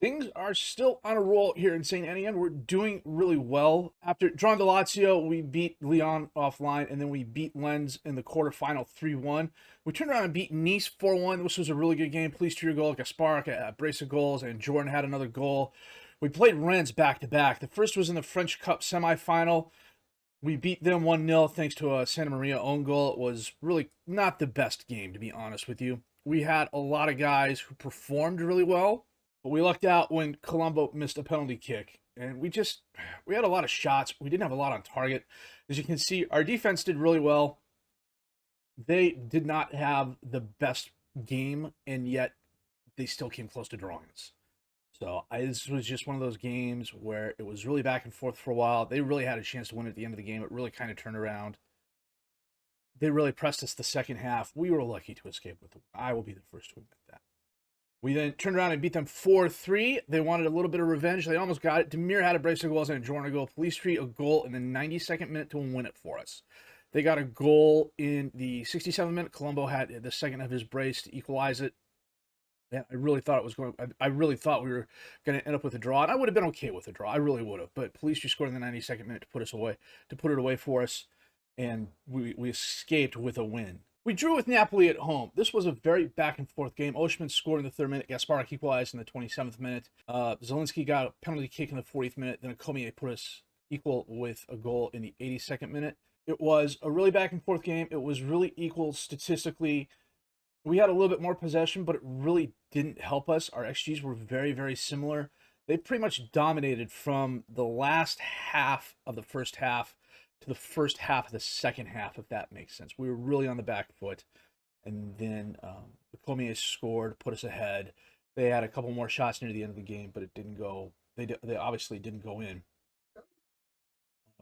Things are still on a roll here in St. Etienne. We're doing really well. After drawing to Lazio, we beat Lyon offline, and then we beat Lens in the quarterfinal 3-1. We turned around and beat Nice 4-1. This was a really good game. Police drew a goal, Gaspar a brace of goals, and Jordan had another goal. We played Rennes back-to-back. The first was in the French Cup semifinal. We beat them 1-0 thanks to a Santa Maria own goal. It was really not the best game, to be honest with you. We had a lot of guys who performed really well, but we lucked out when Colombo missed a penalty kick. And we had a lot of shots. We didn't have a lot on target. As you can see, our defense did really well. They did not have the best game, and yet they still came close to drawing us. So this was just one of those games where it was really back and forth for a while. They really had a chance to win at the end of the game. It really kind of turned around. They really pressed us the second half. We were lucky to escape with them. I will be the first to admit that. We then turned around and beat them 4-3. They wanted a little bit of revenge. They almost got it. Demir had a brace of goals and a Jordan goal. Police Street a goal in the 92nd minute to win it for us. They got a goal in the 67th minute. Colombo had the second of his brace to equalize it. Yeah, I really thought we were going to end up with a draw, and I would have been okay with a draw. I really would have. But Police Street scored in the 92nd minute to put it away for us, and we escaped with a win. We drew with Napoli at home. This was a very back-and-forth game. Oshman scored in the 3rd minute. Gaspar equalized in the 27th minute. Zelensky got a penalty kick in the 40th minute. Then Akomie put us equal with a goal in the 82nd minute. It was a really back-and-forth game. It was really equal statistically. We had a little bit more possession, but it really didn't help us. Our XGs were very, very similar. They pretty much dominated from the last half of the first half to the first half of the second half, if that makes sense. We were really on the back foot. And then the Comiers scored, put us ahead. They had a couple more shots near the end of the game, but it didn't go. They obviously didn't go in.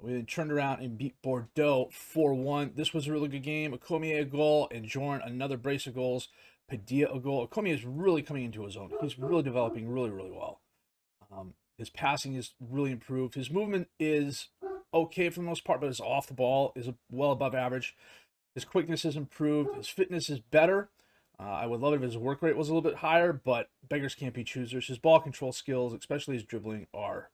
We then turned around and beat Bordeaux 4-1. This was a really good game. Akomie a goal, and Jorn another brace of goals. Padilla a goal. Akomie is really coming into his own. He's really developing really, really well. His passing is really improved. His movement is okay for the most part, but his off the ball is well above average. His quickness has improved. His fitness is better. I would love it if his work rate was a little bit higher, but beggars can't be choosers. His ball control skills, especially his dribbling, are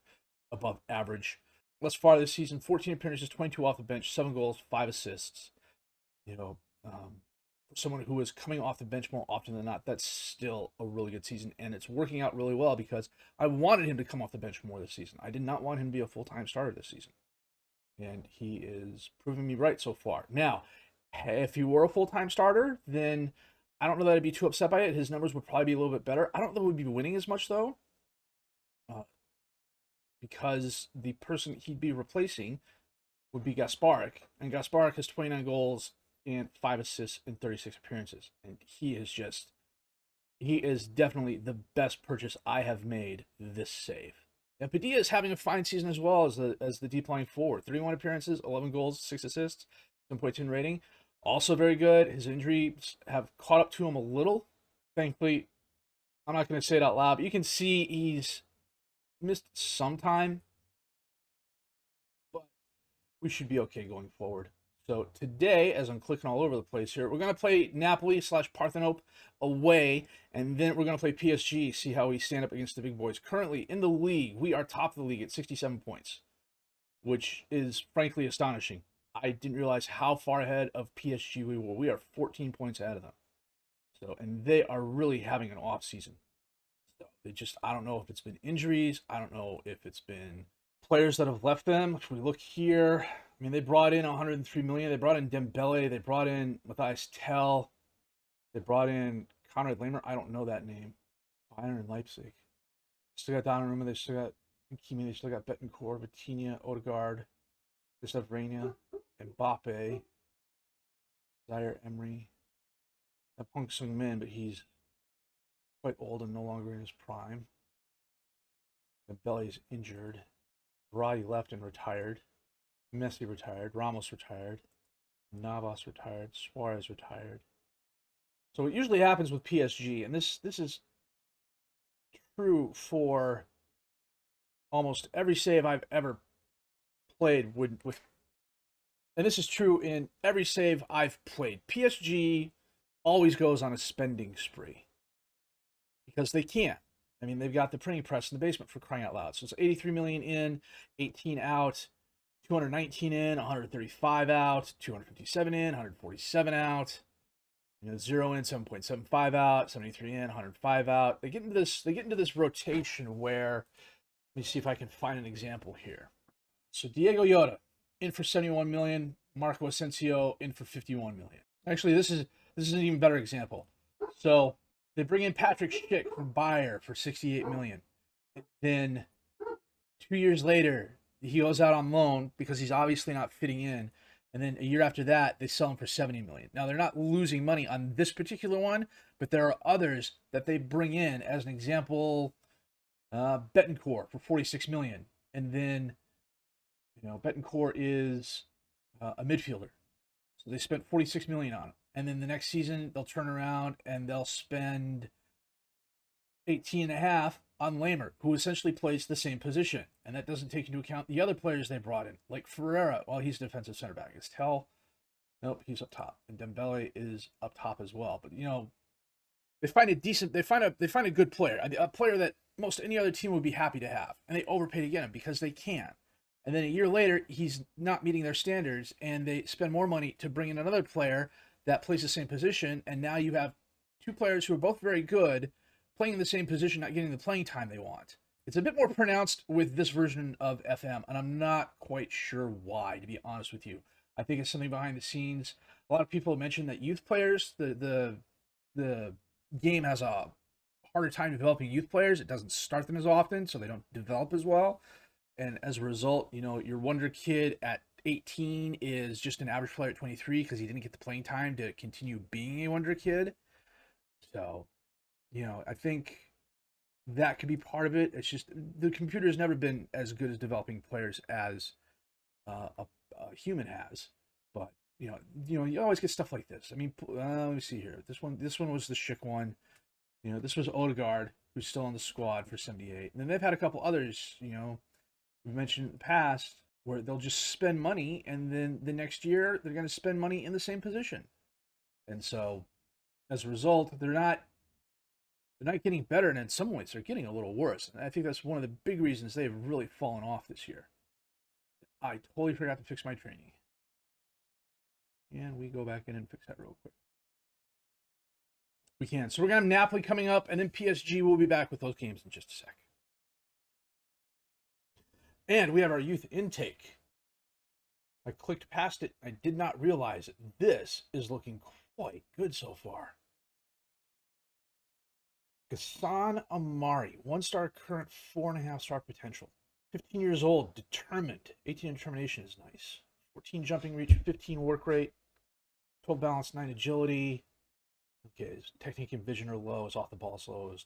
above average. Thus far this season, 14 appearances, 22 off the bench, 7 goals, 5 assists. You know, for someone who is coming off the bench more often than not, that's still a really good season, and it's working out really well because I wanted him to come off the bench more this season. I did not want him to be a full-time starter this season, and he is proving me right so far. Now, if he were a full-time starter, then I don't know that I'd be too upset by it. His numbers would probably be a little bit better. I don't know if we'd be winning as much, though, because the person he'd be replacing would be Gasparic, and Gasparic has 29 goals and 5 assists in 36 appearances, and he is definitely the best purchase I have made this save. And Padilla is having a fine season as well as the deep line forward. 31 appearances, 11 goals, 6 assists, 7.10 rating. Also very good. His injuries have caught up to him a little. Thankfully, I'm not going to say it out loud, but you can see he's missed some time, but we should be okay going forward. So today, as I'm clicking all over the place here, we're going to play Napoli/Parthenope away, and then we're going to play PSG, see how we stand up against the big boys. Currently, in the league, we are top of the league at 67 points, which is frankly astonishing. I didn't realize how far ahead of PSG we were. We are 14 points ahead of them. So, and they are really having an off season. So I don't know if it's been injuries. I don't know if it's been players that have left them. If we look here, I mean, they brought in 103 million. They brought in Dembele. They brought in Matthias Tell. They brought in Conrad Lamer. I don't know that name. Bayern and Leipzig. Still got Donnarumma. They still got Kimi. They still got Betancourt, Vitinha, Odegaard, Gustav Reina, Mbappe, Zaire Emery. That Punk Sung Min, but he's quite old and no longer in his prime. Dembele's injured. Verratti left and retired. Messi retired. Ramos retired. Navas retired. Suarez retired. So what usually happens with PSG, and this is true for almost every save I've ever played with, and this is true in every save I've played. PSG always goes on a spending spree because they can. I mean, they've got the printing press in the basement, for crying out loud. So it's 83 million in, 18 out, 219 in, 135 out, 257 in, 147 out. 0 in, 7.75 out, 73 in, 105 out. They get into this rotation where, let me see if I can find an example here. So Diego Llorente in for 71 million, Marco Asensio in for 51 million. Actually, this is an even better example. So they bring in Patrick Schick from Bayer for 68 million. Then 2 years later, he goes out on loan because he's obviously not fitting in. And then a year after that, they sell him for 70 million. Now, they're not losing money on this particular one, but there are others that they bring in. As an example, Betancourt for 46 million. And then, Betancourt is a midfielder. So they spent 46 million on him. And then the next season, they'll turn around and they'll spend 18.5 on Lamer, who essentially plays the same position. And that doesn't take into account the other players they brought in, like Ferreira. Well, he's a defensive center back. Estelle, nope, he's up top. And Dembele is up top as well. But, they find a decent, they find a good player, a player that most any other team would be happy to have. And they overpay to get him because they can. And then a year later, he's not meeting their standards, and they spend more money to bring in another player that plays the same position. And now you have two players who are both very good, playing in the same position, not getting the playing time they want. It's a bit more pronounced with this version of FM, and I'm not quite sure why, to be honest with you. I think it's something behind the scenes. A lot of people have mentioned that youth players, the game has a harder time developing youth players. It doesn't start them as often, so they don't develop as well. And as a result, your wonder kid at 18 is just an average player at 23 because he didn't get the playing time to continue being a wonder kid. So, I think that could be part of it. It's just the computer has never been as good as developing players as a human has. But you always get stuff like this. I mean, let me see here. This one was the Schick one. This was Odegaard, who's still on the squad for 78. And then they've had a couple others. We've mentioned in the past where they'll just spend money, and then the next year they're going to spend money in the same position. And so, as a result, they're not getting better, and in some ways they're getting a little worse. And I think that's one of the big reasons they've really fallen off this year. I totally forgot to fix my training. And we go back in and fix that real quick. We can. So we're going to have Napoli coming up, and then PSG will be back with those games in just a sec. And we have our youth intake. I clicked past it. I did not realize it. This is looking quite good so far. Ghassan Amari, 1-star current, 4.5-star potential. 15 years old, determined. 18 determination is nice. 14 jumping reach, 15 work rate, 12 balance, 9 agility. Okay, his technique and vision are low. His off the ball is low. His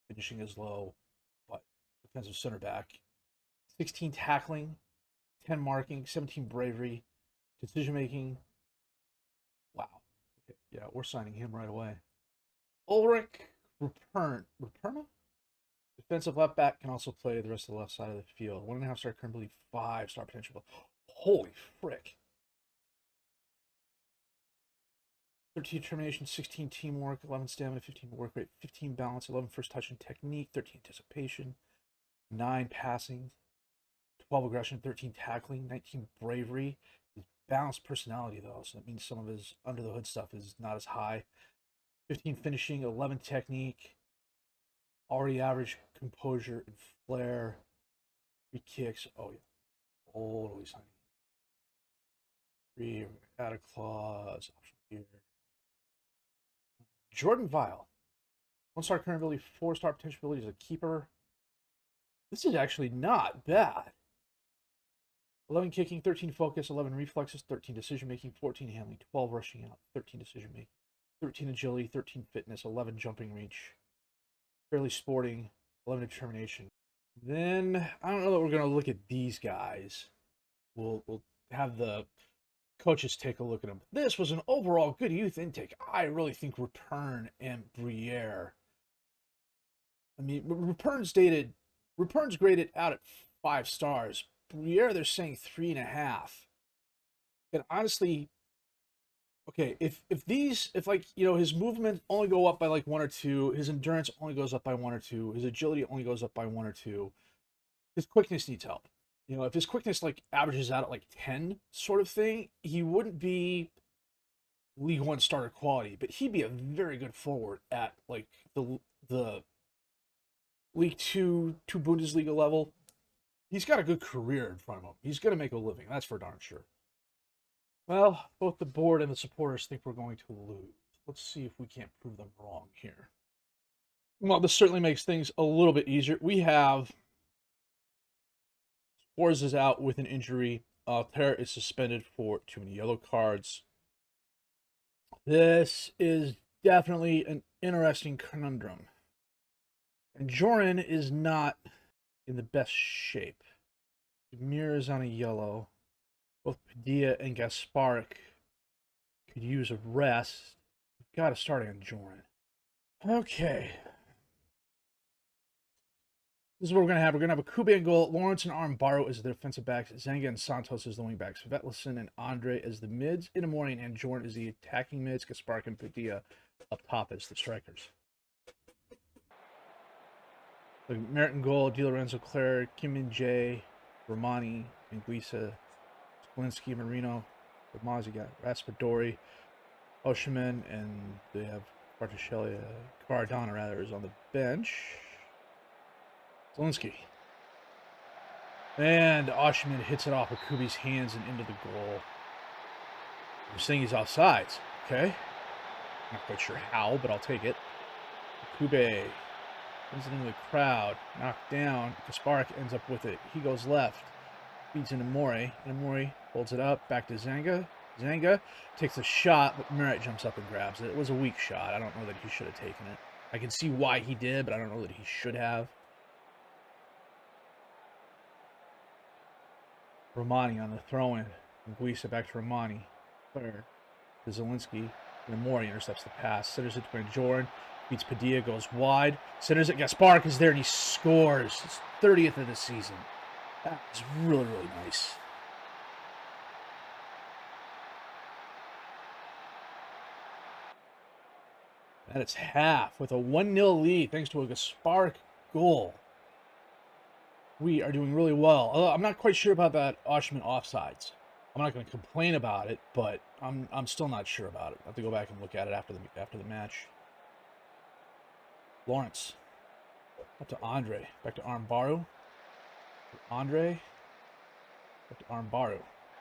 finishing is low. But defensive center back. 16 tackling, 10 marking, 17 bravery, decision making. Wow. Okay, yeah, we're signing him right away. Ulrich Ruperma? Defensive left back, can also play the rest of the left side of the field. 1.5-star currently, 5-star potential. Holy frick. 13 determination, 16 teamwork, 11 stamina, 15 work rate, 15 balance, 11 first touch and technique, 13 anticipation, 9 passing, 12 aggression, 13 tackling, 19 bravery. His balanced personality, though, so that means some of his under the hood stuff is not as high. 15 finishing, 11 technique, already average composure and flair, 3 kicks. Oh, yeah, totally signing. 3 add a clause, option here. Jordan Vile, 1-star current ability, 4-star potential ability as a keeper. This is actually not bad. 11 kicking, 13 focus, 11 reflexes, 13 decision making, 14 handling, 12 rushing out, 13 decision making, 13 agility, 13 fitness, 11 jumping reach, fairly sporting, 11 determination. Then I don't know that we're going to look at these guys. We'll have the coaches take a look at them. This was an overall good youth intake. I really think Return and Briere. I mean, Return's graded out at 5 stars. Briere, they're saying 3.5. And honestly, Okay, if like, you know, his movement only go up by like 1 or 2, his endurance only goes up by 1 or 2, his agility only goes up by 1 or 2, his quickness needs help. You know, if his quickness like averages out at like 10 sort of thing, he wouldn't be League One starter quality, but he'd be a very good forward at like the League Two Bundesliga level. He's got a good career in front of him. He's gonna make a living, that's for darn sure. Well, both the board and the supporters think we're going to lose. Let's see if we can't prove them wrong here. Well, this certainly makes things a little bit easier. We have Forz is out with an injury. Claire is suspended for too many yellow cards. This is definitely an interesting conundrum. And Joran is not in the best shape. Mir is on a yellow. Both Padilla and Gasparic could use a rest. We've got to start on Joran. Okay. This is what we're going to have. We're going to have a Kube in goal, Lawrence and Armbaro as the defensive backs, Zenga and Santos as the wing backs, Vetlison and Andre as the mids, Inamori and Jordan as the attacking mids, Gasparic and Padilla up top as the strikers. The Merritt in goal, Di Lorenzo, Claire, Kim Min Jae, Romani, Anguissa, Splinsky, Marino, Ramaz, you got Raspadori, Oshiman, and they have Bartosheli, Khvaradonna rather, is on the bench. Zelensky. And Oshiman hits it off of Kubi's hands and into the goal. I'm saying he's offsides. Okay. Not quite sure how, but I'll take it. Kube comes into the crowd. Knocked down. Gasparic ends up with it. He goes left. Feeds into Mori. Mori holds it up. Back to Zanga. Zanga takes a shot, but Merritt jumps up and grabs it. It was a weak shot. I don't know that he should have taken it. I can see why he did, but I don't know that he should have. Romani on the throw-in. Guisa back to Romani. Claire to Zelensky. And Mori intercepts the pass. Centers it to Jordan. Beats Padilla. Goes wide. Centers it. Gasparic is there and he scores. His 30th of the season. That was really, really nice. And it's half with a 1-0 lead thanks to a Gasparic goal. We are doing really well. Although I'm not quite sure about that Oshman offsides. I'm not going to complain about it, but I'm still not sure about it. I have to go back and look at it after the match. Lawrence up to Andre, back to Armbaro. Andre back to Armbaro.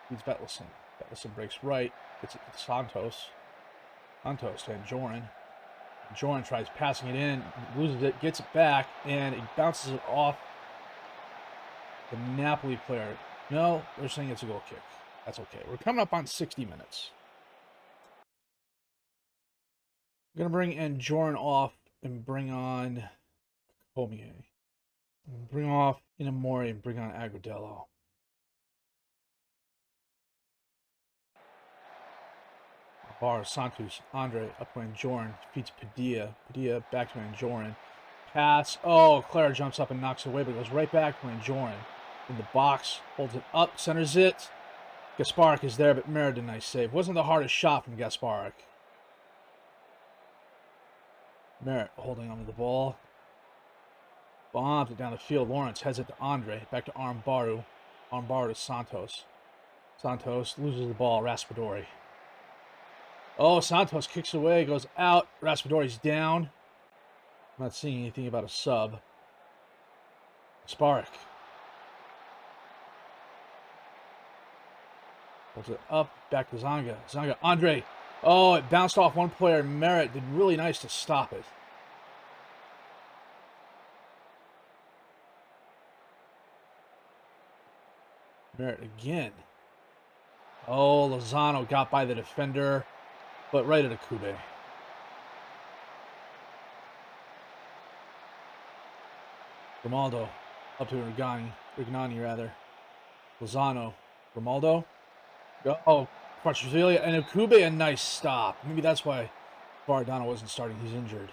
Leads Vetlison. Vetlison breaks right, gets it to Santos. Santos to Joran. Joran tries passing it in, loses it, gets it back, and it bounces it off the Napoli player. No, they're saying it's a goal kick. That's okay. We're coming up on 60 minutes. I'm going to bring in Joran off and bring on Comier. Bring off Inamori and bring on Agudelo. Bar, Santos, Andre, up to Joran, defeats Padilla. Padilla back to Joran. Pass. Oh, Clara jumps up and knocks it away, but it goes right back to Joran. In the box, holds it up, centers it. Gasparic is there, but Merritt did a nice save. Wasn't the hardest shot from Gasparic. Merritt holding onto the ball. Bombs it down the field. Lawrence heads it to Andre. Back to Armbaro. Armbaro to Santos. Santos loses the ball. Raspadori. Oh, Santos kicks away, goes out. Raspadori's down. I'm not seeing anything about a sub. Gasparic. Holds it up, back to Zanga. Zanga, Andre. Oh, it bounced off one player. Merritt did really nice to stop it. Merritt again. Oh, Lozano got by the defender, but right at a Kube. Romaldo up to Rignani rather. Lozano. Romaldo. Oh, Quattrovelia and Akube, a nice stop. Maybe that's why Khvaradonna wasn't starting. He's injured.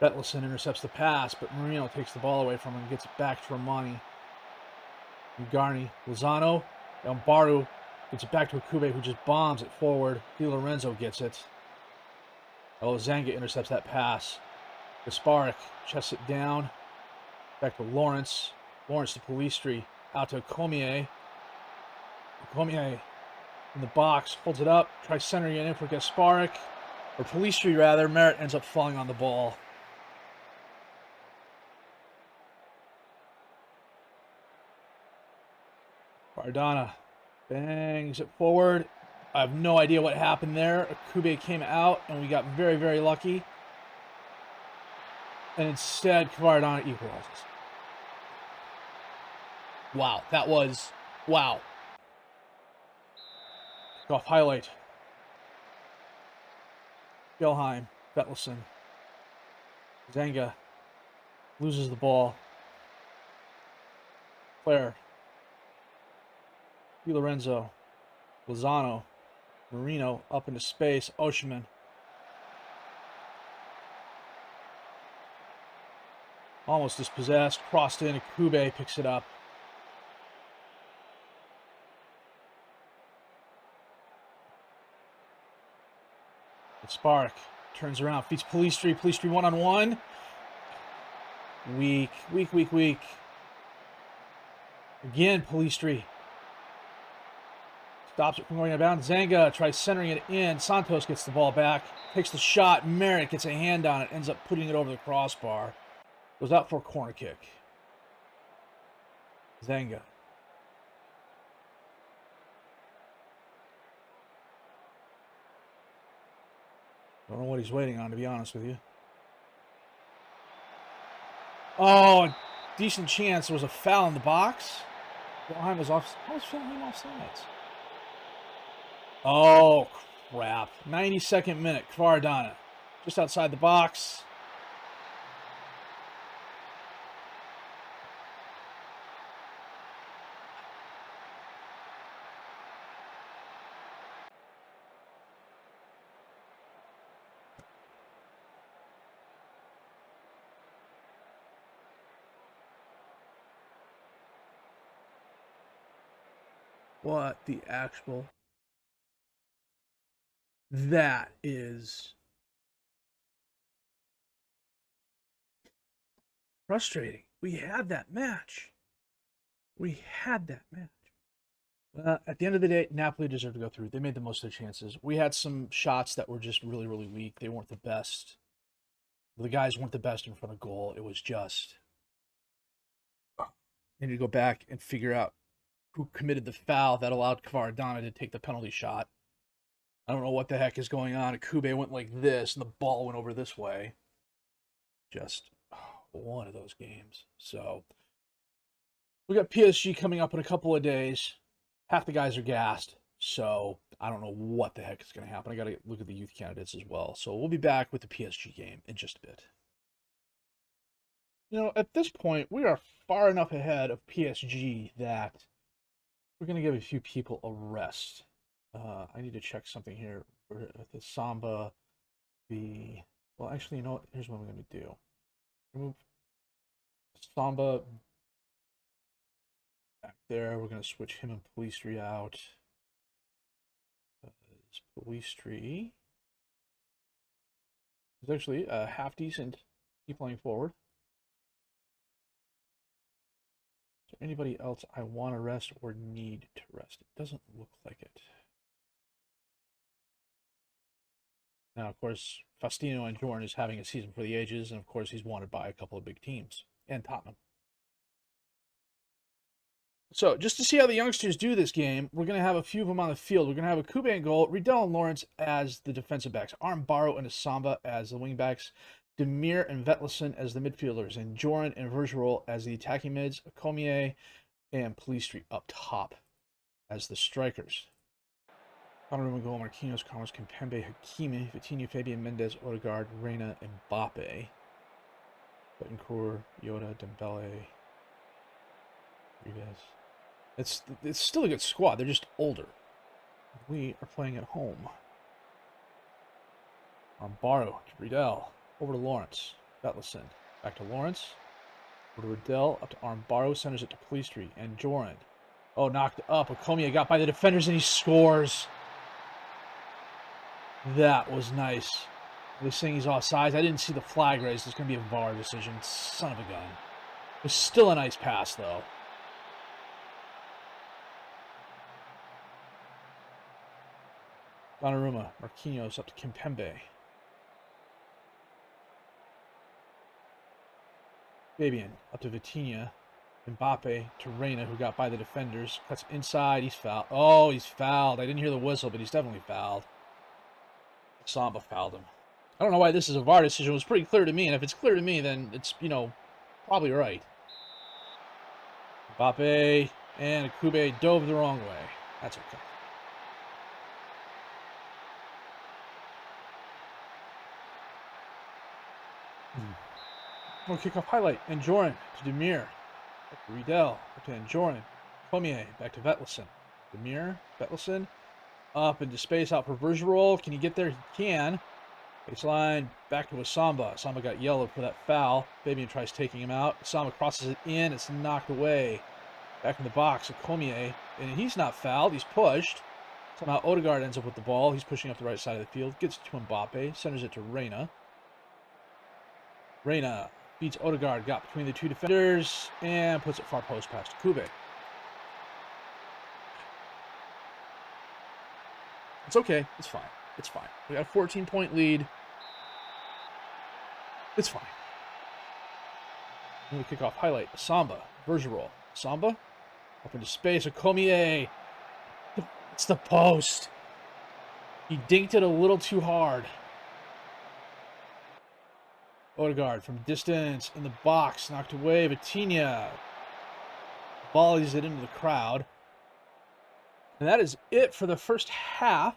Betlison intercepts the pass, but Marino takes the ball away from him and gets it back to Romani. Ugarni, Lozano, Baru gets it back to Akube, who just bombs it forward. Di Lorenzo gets it. Zanga intercepts that pass. Gasparic chests it down. Back to Lawrence. Lawrence to Polistri. Out to Comier. Comier in the box. Holds it up. Tries centering it in for Gasparic. Or Polistri, rather. Merritt ends up falling on the ball. Khvaradonna bangs it forward. I have no idea what happened there. Akube came out, and we got very, very lucky. And instead, Khvaradonna equalizes. Wow, that was... Wow. Off highlight. Gelheim, Betlison. Zanga loses the ball. Claire. Di Lorenzo. Lozano. Marino up into space. Osherman. Almost dispossessed. Crossed in. Akube picks it up. Spark turns around, feeds Polistri. Polistri one-on-one. Weak. Again, Polistri. Stops it from going out of bounds. Zanga tries centering it in. Santos gets the ball back. Takes the shot. Merritt gets a hand on it. Ends up putting it over the crossbar. Goes out for a corner kick. Zanga. Don't know what he's waiting on, to be honest with you. Oh, decent chance. There was a foul in the box. Gelheim was off. How was Gelheim offsides? Oh, crap. 92nd minute. Khvaradonna. Just outside the box. What the actual... That is frustrating. We had that match. Well, at the end of the day, Napoli deserved to go through. They made the most of their chances. We had some shots that were just really, really weak. They weren't the best. The guys weren't the best in front of goal. It was just... I need to go back and figure out who committed the foul that allowed Khvaradonna to take the penalty shot. I don't know what the heck is going on. Akube went like this, and the ball went over this way. Just one of those games. So, we got PSG coming up in a couple of days. Half the guys are gassed, so I don't know what the heck is going to happen. I got to look at the youth candidates as well. So, we'll be back with the PSG game in just a bit. You know, at this point, we are far enough ahead of PSG that we're going to give a few people a rest. I need to check something here for the Samba. Well, actually, you know what? Here's what I'm going to do. Remove Samba back there. We're going to switch him and Polistri out. Polistri is actually half decent. Keep playing forward. Is there anybody else I want to rest or need to rest? It doesn't look like it. Now, of course, Faustino and Jordan is having a season for the ages, and of course, he's wanted by a couple of big teams, and Tottenham. So, just to see how the youngsters do this game, we're going to have a few of them on the field. We're going to have Akube in goal, Riedel and Lawrence as the defensive backs, Baru and Asamba as the wing backs, Demir and Vetlison as the midfielders, and Joran and Vergerol as the attacking mids, Comier and Polistri up top as the strikers. Donnarumma, Goal, Marquinhos, Carlos, Kimpembe, Hakimi, Vitinho, Fabian Mendes, Odegaard, Reina, and Mbappe. Betancourt, Yoda, Dembele, Rivas. It's still a good squad. They're just older. We are playing at home. Baru to Riedel. Over to Lawrence. Vetlesen. Back to Lawrence. Over to Riddell. Up to Armbaro. Centers it to Polistri. And Joran. Oh, knocked up. Okomiya got by the defenders and he scores. That was nice. They're saying he's offsides. I didn't see the flag raised. It's going to be a VAR decision. Son of a gun. It was still a nice pass, though. Donnarumma. Marquinhos up to Kimpembe. Fabian up to Vitinha. Mbappe to Reina, who got by the defenders. Cuts inside. He's fouled. Oh, he's fouled. I didn't hear the whistle, but he's definitely fouled. Samba fouled him. I don't know why this is a VAR decision. It was pretty clear to me, and if it's clear to me, then it's, you know, probably right. Mbappe and Akube dove the wrong way. That's okay. Oh, kickoff highlight. Enjorin to Demir. Up to Riedel. Up to Enjorin. Cormier. Back to Vetlesen. Demir. Vetlesen. Up into space. Out for Bergerol. Can he get there? He can. Baseline. Back to Asamba. Asamba got yellowed for that foul. Fabian tries taking him out. Asamba crosses it in. It's knocked away. Back in the box. Cormier. And he's not fouled. He's pushed. Somehow Odegaard ends up with the ball. He's pushing up the right side of the field. Gets it to Mbappe. Centers it to Reina. Reina beats Odegaard, got between the two defenders, and puts it far post past Kube. It's okay. It's fine. It's fine. We got a 14-point lead. It's fine. And we kick off highlight. Samba. Bergerol. Samba. Up into space. Okomier. It's the post. He dinked it a little too hard. Odegaard from distance in the box, knocked away. Vitinha volleys it into the crowd. And that is it for the first half.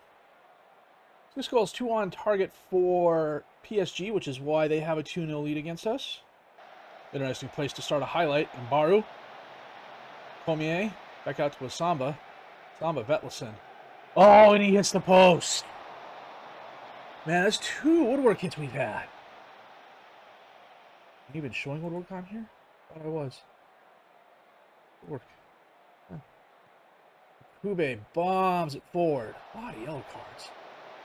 This goal is 2 on target for PSG, which is why they have a 2-0 lead against us. Interesting place to start a highlight. Mbaru. Cormier. Back out to Asamba. Samba, Vetlesen. Oh, and he hits the post. Man, that's 2 woodwork hits we've had. Even showing woodwork on here? I thought I was. Woodwork. Kube bombs it forward. A lot of yellow cards.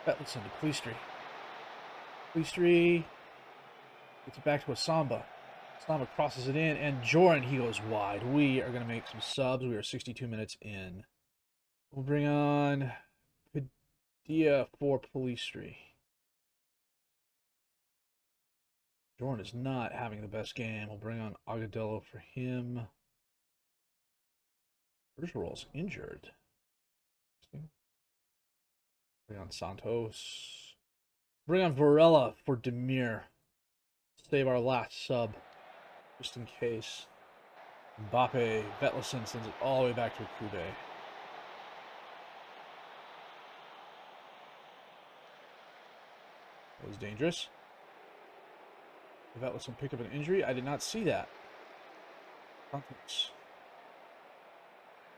Vetlesen to Polistri. Polistri gets it back to Asamba. Asamba crosses it in, and Joran, he goes wide. We are going to make some subs. We are 62 minutes in. We'll bring on Padilla for Polistri. Jordan is not having the best game. We'll bring on Agadello for him. Bergerol's injured. Bring on Santos. Bring on Varela for Demir. Save our last sub. Just in case. Mbappe. Vetlesen sends it all the way back to Kube. That was dangerous. Vetlesen picked up an injury. I did not see that. Santos.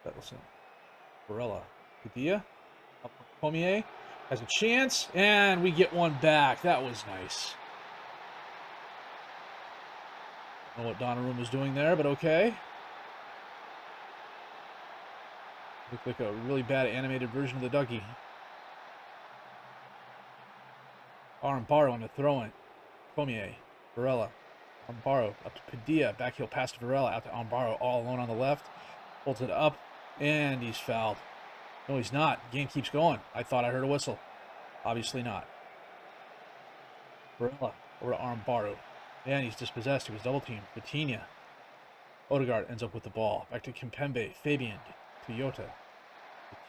Vetlesen. Varela. Padilla. Up for Cormier. Has a chance. And we get one back. That was nice. I don't know what Donnarumma was doing there, but okay. Looked like a really bad animated version of the Ducky. Armbaro on the throw-in. Cormier. Varela. Armbaro up to Padilla. Back heel pass to Varela. Out to Armbaro. All alone on the left. Holds it up. And he's fouled. No, he's not. Game keeps going. I thought I heard a whistle. Obviously not. Varela over to Armbaro. And he's dispossessed. He was double teamed. Vitinha. Odegaard ends up with the ball. Back to Kimpembe. Fabian. Toyota.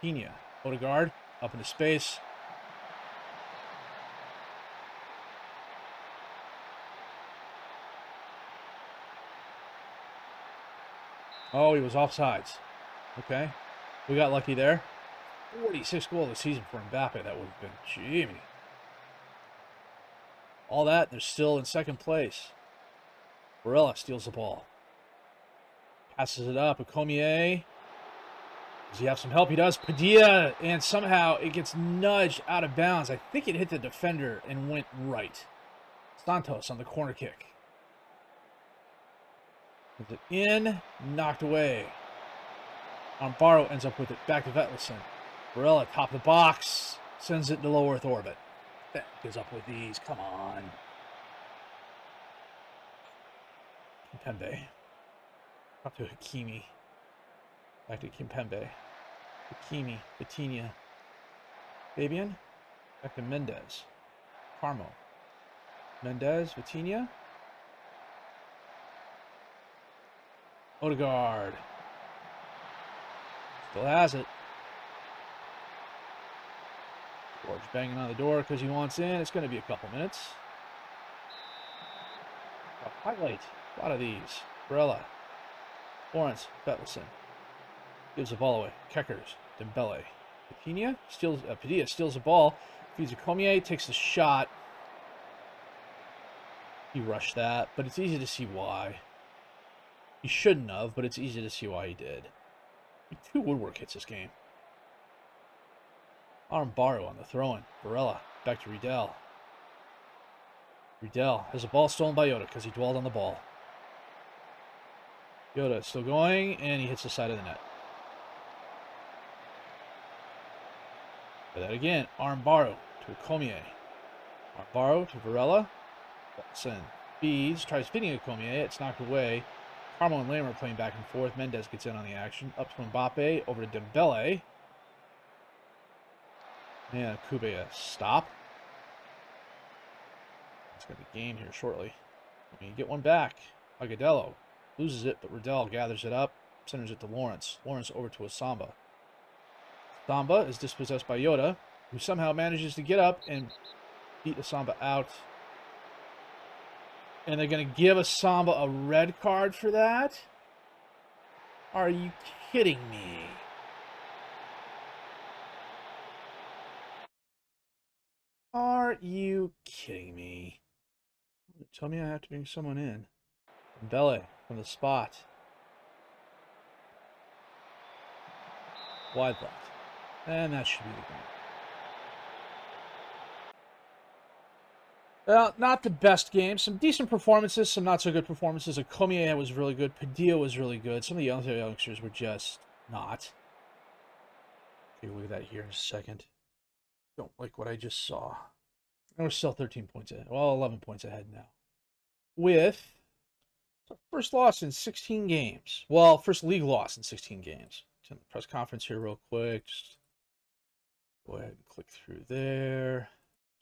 Vitinha. Odegaard. Up into space. Oh, he was offsides. Okay. We got lucky there. 46th goal of the season for Mbappe. That would have been Jimmy. All that, they're still in second place. Varela steals the ball. Passes it up. Cormier. Does he have some help? He does. Padilla. And somehow it gets nudged out of bounds. I think it hit the defender and went right. Santos on the corner kick. Is it in? Knocked away. Amparo ends up with it. Back to Vetlison. Varela, top of the box. Sends it to low Earth orbit. That goes up with these. Come on. Kimpembe. Up to Hakimi. Back to Kimpembe. Hakimi. Vitinha. Fabian. Back to Mendez. Carmo. Mendez. Vitinha. Odegaard. Still has it. George banging on the door because he wants in. It's going to be a couple minutes. A highlight. A lot of these. Varela. Lawrence. Vetlison. Gives the ball away. Keckers. Dembele. Padilla steals the ball. Feeds a Cormier. Takes the shot. He rushed that, but it's easy to see why. He shouldn't have, but it's easy to see why he did. 2 woodwork hits this game. Amparo on the throw-in. Varela. Back to Riedel. Riedel has a ball stolen by Yoda because he dwelled on the ball. Yoda still going, and he hits the side of the net. Try that again. Amparo to Cormier. Amparo to Varela. Watson feeds. Tries feeding a Cormier. It's knocked away. Carmo and Lamb are playing back and forth. Mendez gets in on the action. Up to Mbappe. Over to Dembele. And Kube stop. It's going to be game here shortly. You get one back. Agudelo loses it, but Riddell gathers it up. Centers it to Lawrence. Lawrence over to Asamba. Asamba is dispossessed by Yoda, who somehow manages to get up and beat Asamba out. And they're going to give Asamba a red card for that? Are you kidding me? Are you kidding me? Tell me I have to bring someone in. Dembele from the spot. Wide left. And that should be the game. Well, not the best game. Some decent performances, some not so good performances. Cormier was really good. Padilla was really good. Some of the other youngsters were just not. Okay, look at that here in a second. Don't like what I just saw. We're still 13 points ahead. Well, 11 points ahead now. With first loss in 16 games. Well, first league loss in 16 games. Turn the press conference here real quick. Just go ahead and click through there.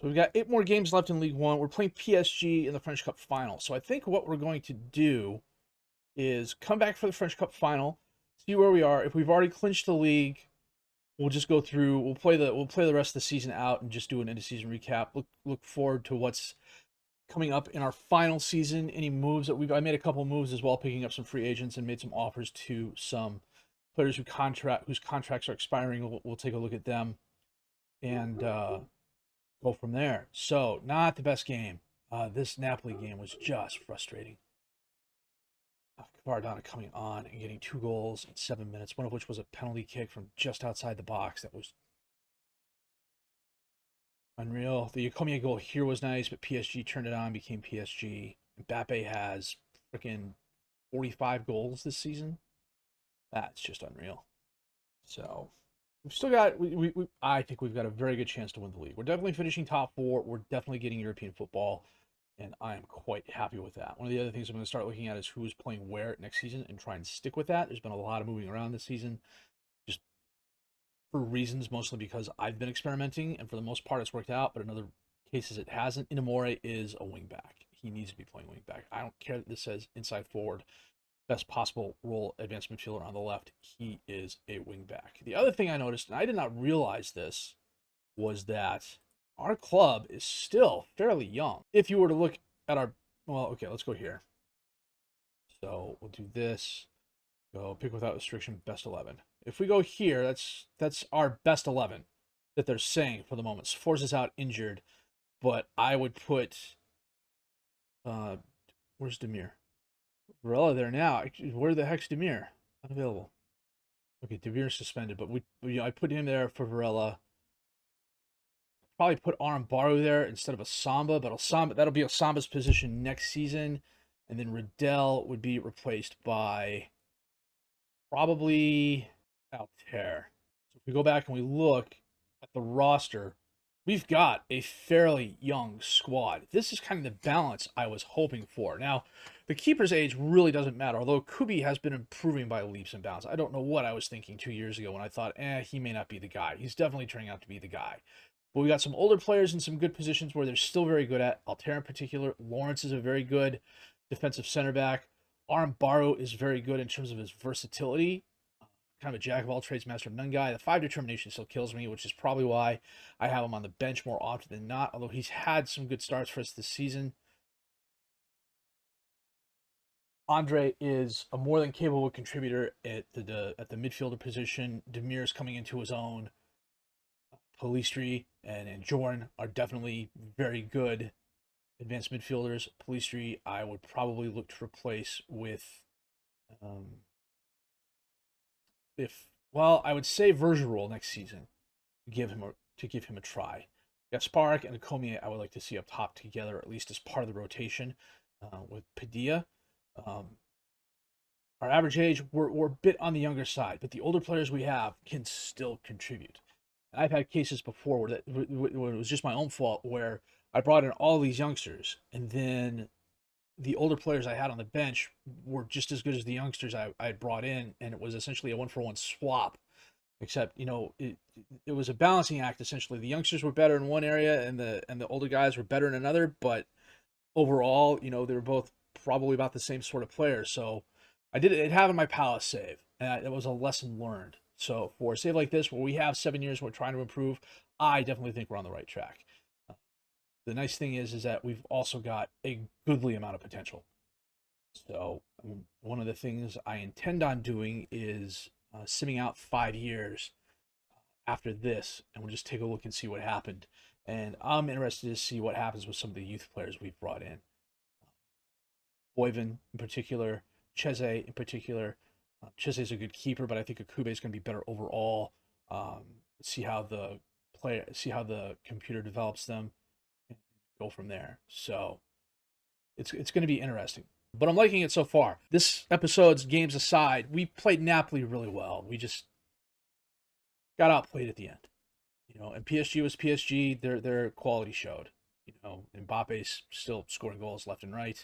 So we've got 8 more games left in League One. We're playing PSG in the French Cup final. So I think what we're going to do is come back for the French Cup final, see where we are. If we've already clinched the league, we'll just go through. We'll play the rest of the season out and just do an end of season recap. Look forward to what's coming up in our final season. Any moves that I made a couple moves as well, picking up some free agents and made some offers to some players whose contracts are expiring. We'll take a look at them and go from there. So not the best game. This Napoli game was just frustrating. Khvaradonna coming on and getting 2 goals in 7 minutes, one of which was a penalty kick from just outside the box. That was unreal. The Cormier goal here was nice, but PSG turned it on, became PSG. Mbappe has freaking 45 goals this season. That's just unreal. So we've still got, I think we've got a very good chance to win the league. We're definitely finishing top 4. We're definitely getting European football, and I am quite happy with that. One of the other things I'm going to start looking at is who's playing where next season and try and stick with that. There's been a lot of moving around this season, just for reasons, mostly because I've been experimenting, and for the most part it's worked out, but in other cases it hasn't. Inamore is a wingback. He needs to be playing wingback. I don't care that this says inside forward, best possible role advanced midfielder on the left. He is a wingback. The other thing I noticed, and I did not realize this, was that our club is still fairly young. If you were to look at our, well, okay, let's go here. So we'll do this. Go pick without restriction, best 11. If we go here, that's our best 11 that they're saying for the moment. Sforza's out injured, but I would put, where's Demir? Varela there now. Where the heck's Demir? Unavailable. Okay, Demir's suspended, but I put him there for Varela. Probably put Amparo there instead of Asamba, but that'll be Asamba's position next season. And then Riddell would be replaced by probably Altair. So if we go back and we look at the roster, we've got a fairly young squad. This is kind of the balance I was hoping for. Now, the keeper's age really doesn't matter, although Kubi has been improving by leaps and bounds. I don't know what I was thinking 2 years ago when I thought, he may not be the guy. He's definitely turning out to be the guy. But we got some older players in some good positions where they're still very good at. Altair in particular. Lawrence is a very good defensive center back. Arambaro is very good in terms of his versatility. Kind of a jack of all trades, master of none guy. The 5 determination still kills me, which is probably why I have him on the bench more often than not, although he's had some good starts for us this season. Andre is a more than capable contributor at the midfielder position. Demir's coming into his own. Polistri and Jorn are definitely very good advanced midfielders. Polistri, I would probably look to replace with, I would say Vergerol next season to give him a try. Gasparik and Cormier, I would like to see up top together, at least as part of the rotation with Padilla. Our average age, we're a bit on the younger side, but the older players we have can still contribute. I've had cases before where it was just my own fault, where I brought in all these youngsters, and then the older players I had on the bench were just as good as the youngsters I had brought in, and it was essentially a 1-for-1 swap. Except, it was a balancing act, essentially. The youngsters were better in one area, and the older guys were better in another, but overall, they were both probably about the same sort of players. So I did it having my Palace save, and it was a lesson learned. So for a save like this, where we have 7 years, we're trying to improve, I definitely think we're on the right track. The nice thing is that we've also got a goodly amount of potential. So one of the things I intend on doing is simming out 5 years after this, and we'll just take a look and see what happened. And I'm interested to see what happens with some of the youth players we've brought in. Boyven in particular, Cheze in particular. Cheze's a good keeper, but I think Akube is going to be better overall. See how the computer develops them, and go from there. So it's going to be interesting. But I'm liking it so far. This episode's games aside, we played Napoli really well. We just got outplayed at the end. And PSG was PSG. Their quality showed. Mbappe's still scoring goals left and right,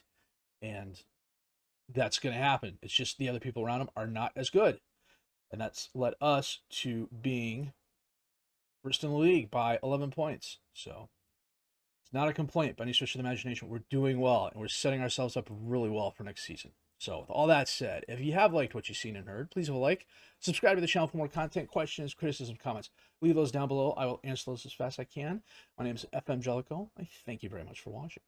and that's going to happen. It's just the other people around him are not as good. And that's led us to being first in the league by 11 points. So it's not a complaint by any stretch of the imagination. We're doing well, and we're setting ourselves up really well for next season. So with all that said, if you have liked what you've seen and heard, please leave a like. Subscribe to the channel for more content, questions, criticisms, comments. Leave those down below. I will answer those as fast as I can. My name is FM Jellico. I thank you very much for watching.